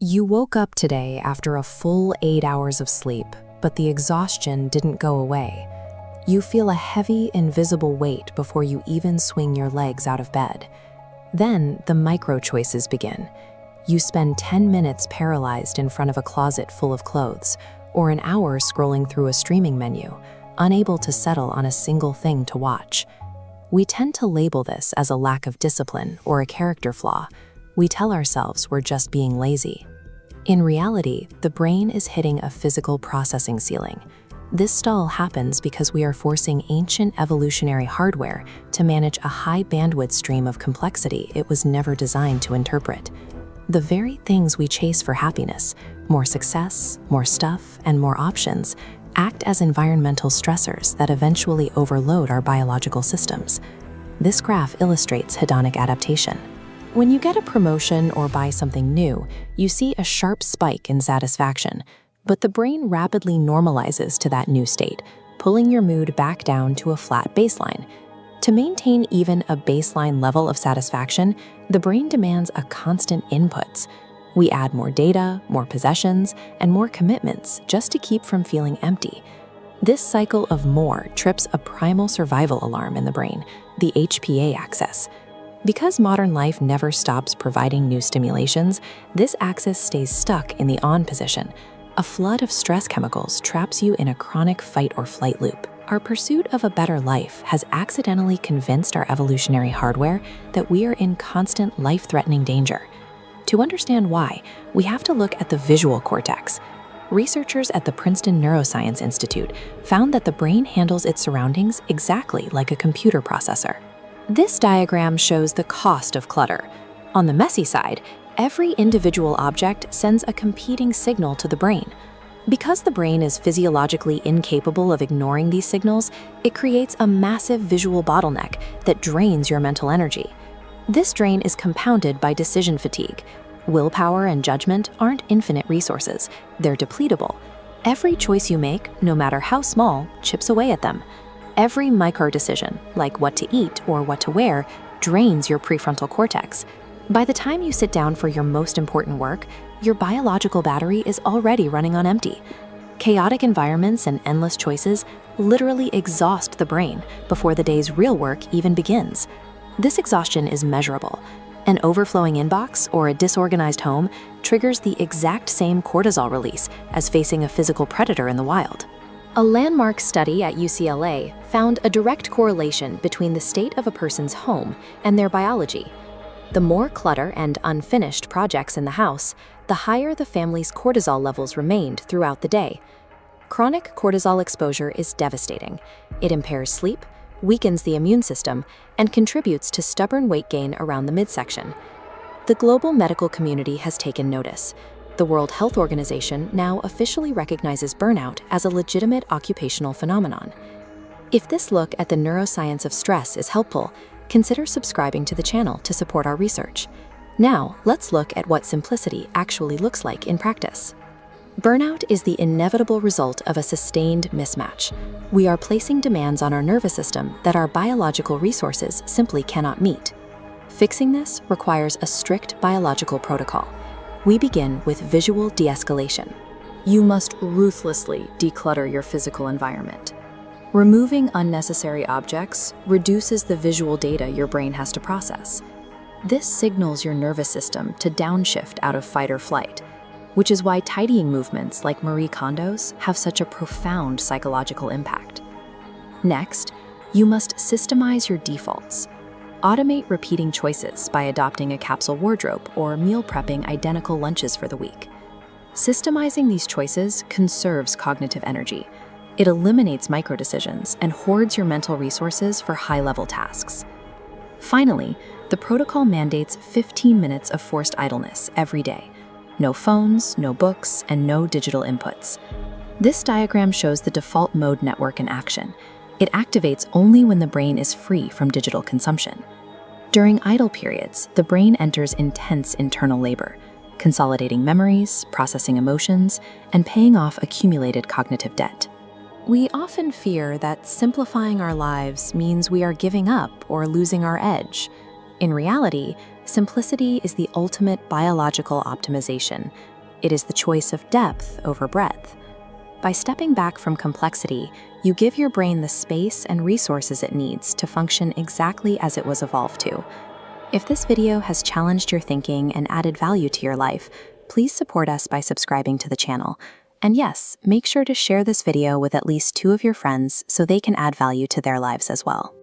You woke up today after a full 8 hours of sleep, but the exhaustion didn't go away. You feel a heavy, invisible weight before you even swing your legs out of bed. Then the micro choices begin. You spend 10 minutes paralyzed in front of a closet full of clothes, or an hour scrolling through a streaming menu, unable to settle on a single thing to watch. We tend to label this as a lack of discipline or a character flaw. We tell ourselves we're just being lazy. In reality, the brain is hitting a physical processing ceiling. This stall happens because we are forcing ancient evolutionary hardware to manage a high bandwidth stream of complexity it was never designed to interpret. The very things we chase for happiness, more success, more stuff, and more options, act as environmental stressors that eventually overload our biological systems. This graph illustrates hedonic adaptation. When you get a promotion or buy something new, you see a sharp spike in satisfaction, but the brain rapidly normalizes to that new state, pulling your mood back down to a flat baseline. To maintain even a baseline level of satisfaction, the brain demands a constant inputs. We add more data, more possessions, and more commitments just to keep from feeling empty. This cycle of more trips a primal survival alarm in the brain, the HPA axis. Because modern life never stops providing new stimulations, this axis stays stuck in the on position. A flood of stress chemicals traps you in a chronic fight or flight loop. Our pursuit of a better life has accidentally convinced our evolutionary hardware that we are in constant life-threatening danger. To understand why, we have to look at the visual cortex. Researchers at the Princeton Neuroscience Institute found that the brain handles its surroundings exactly like a computer processor. This diagram shows the cost of clutter. On the messy side, every individual object sends a competing signal to the brain. Because the brain is physiologically incapable of ignoring these signals, it creates a massive visual bottleneck that drains your mental energy. This drain is compounded by decision fatigue. Willpower and judgment aren't infinite resources, they're depletable. Every choice you make, no matter how small, chips away at them. Every micro decision, like what to eat or what to wear, drains your prefrontal cortex. By the time you sit down for your most important work, your biological battery is already running on empty. Chaotic environments and endless choices literally exhaust the brain before the day's real work even begins. This exhaustion is measurable. An overflowing inbox or a disorganized home triggers the exact same cortisol release as facing a physical predator in the wild. A landmark study at UCLA found a direct correlation between the state of a person's home and their biology. The more clutter and unfinished projects in the house, the higher the family's cortisol levels remained throughout the day. Chronic cortisol exposure is devastating. It impairs sleep, weakens the immune system, and contributes to stubborn weight gain around the midsection. The global medical community has taken notice. The World Health Organization now officially recognizes burnout as a legitimate occupational phenomenon. If this look at the neuroscience of stress is helpful, consider subscribing to the channel to support our research. Now, let's look at what simplicity actually looks like in practice. Burnout is the inevitable result of a sustained mismatch. We are placing demands on our nervous system that our biological resources simply cannot meet. Fixing this requires a strict biological protocol. We begin with visual de-escalation. You must ruthlessly declutter your physical environment. Removing unnecessary objects reduces the visual data your brain has to process. This signals your nervous system to downshift out of fight or flight, which is why tidying movements like Marie Kondo's have such a profound psychological impact. Next, you must systemize your defaults. Automate repeating choices by adopting a capsule wardrobe or meal prepping identical lunches for the week. Systemizing these choices conserves cognitive energy. It eliminates micro-decisions and hoards your mental resources for high-level tasks. Finally, the protocol mandates 15 minutes of forced idleness every day. No phones, no books, and no digital inputs. This diagram shows the default mode network in action. It activates only when the brain is free from digital consumption. During idle periods, the brain enters intense internal labor, consolidating memories, processing emotions, and paying off accumulated cognitive debt. We often fear that simplifying our lives means we are giving up or losing our edge. In reality, Simplicity is the ultimate biological optimization. It is the choice of depth over breadth. By stepping back from complexity, you give your brain the space and resources it needs to function exactly as it was evolved to. If this video has challenged your thinking and added value to your life, please support us by subscribing to the channel. And yes, make sure to share this video with at least 2 of your friends so they can add value to their lives as well.